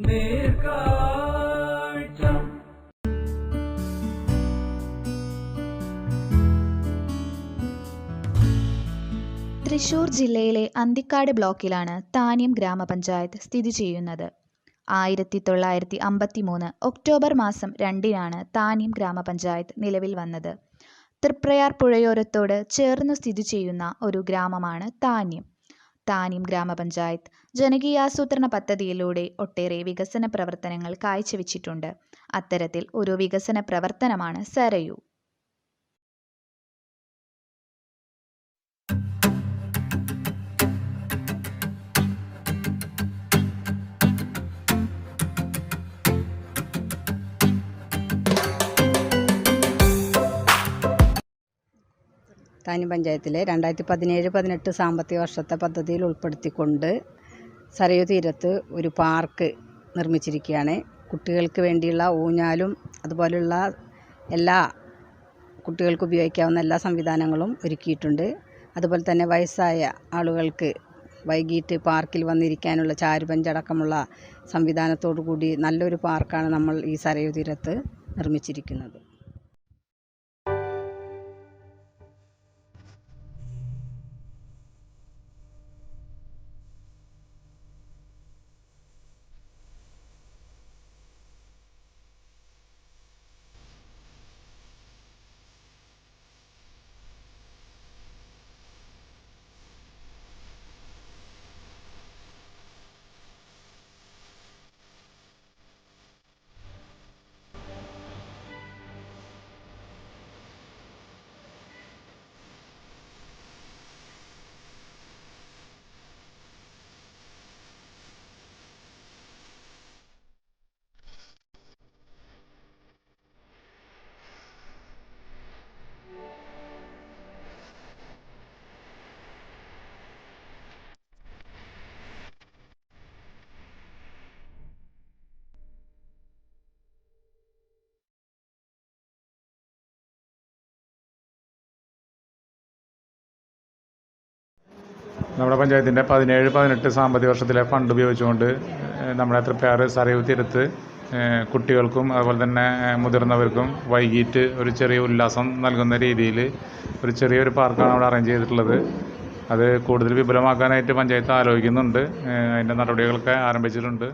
തൃശൂർ ജില്ലയിലെ അന്തിക്കാട് ബ്ലോക്കിലാണ് താന്യം ഗ്രാമപഞ്ചായത്ത് സ്ഥിതി ചെയ്യുന്നത്. 1953 ഒക്ടോബർ മാസം 2-നാണ് താന്യം ഗ്രാമപഞ്ചായത്ത് നിലവിൽ വന്നത്. തൃപ്രയാർ പുഴയോരത്തോട് ചേർന്നു സ്ഥിതി ചെയ്യുന്ന ഒരു ഗ്രാമമാണ് താന്യം. താന്യം ഗ്രാമപഞ്ചായത്ത് ജനകീയാസൂത്രണ പദ്ധതിയിലൂടെ ഒട്ടേറെ വികസന പ്രവർത്തനങ്ങൾ കാഴ്ചവെച്ചിട്ടുണ്ട്. അത്തരത്തിൽ ഒരു വികസന പ്രവർത്തനമാണ് സരയൂ. താന്യം പഞ്ചായത്തിലെ 2017-18 സാമ്പത്തിക വർഷത്തെ പദ്ധതിയിൽ ഉൾപ്പെടുത്തിക്കൊണ്ട് സരയൂ തീരത്ത് ഒരു പാർക്ക് നിർമ്മിച്ചിരിക്കുകയാണ്. കുട്ടികൾക്ക് വേണ്ടിയുള്ള ഊഞ്ഞാലും അതുപോലുള്ള എല്ലാ കുട്ടികൾക്ക് ഉപയോഗിക്കാവുന്ന എല്ലാ സംവിധാനങ്ങളും ഒരുക്കിയിട്ടുണ്ട്. അതുപോലെ തന്നെ വയസ്സായ ആളുകൾക്ക് വൈകിട്ട് പാർക്കിൽ വന്നിരിക്കാനുള്ള ചാരുബെഞ്ചടക്കമുള്ള സംവിധാനത്തോടു കൂടി നല്ലൊരു പാർക്കാണ് നമ്മൾ ഈ സരയൂ തീരത്ത് നിർമ്മിച്ചിരിക്കുന്നത്. നമ്മുടെ പഞ്ചായത്തിൻ്റെ 17-18 സാമ്പത്തിക വർഷത്തിലെ ഫണ്ട് ഉപയോഗിച്ചുകൊണ്ട് നമ്മുടെ തൃപ്പയാർ സരയൂ തീരത്ത് കുട്ടികൾക്കും അതുപോലെ തന്നെ മുതിർന്നവർക്കും വൈകിട്ട് ഒരു ചെറിയ ഉല്ലാസം നൽകുന്ന രീതിയിൽ ഒരു ചെറിയൊരു പാർക്കാണ് അവിടെ അറേഞ്ച് ചെയ്തിട്ടുള്ളത്. അത് കൂടുതൽ വിപുലമാക്കാനായിട്ട് പഞ്ചായത്ത് ആലോചിക്കുന്നുണ്ട്. അതിൻ്റെ നടപടികളൊക്കെ ആരംഭിച്ചിട്ടുണ്ട്.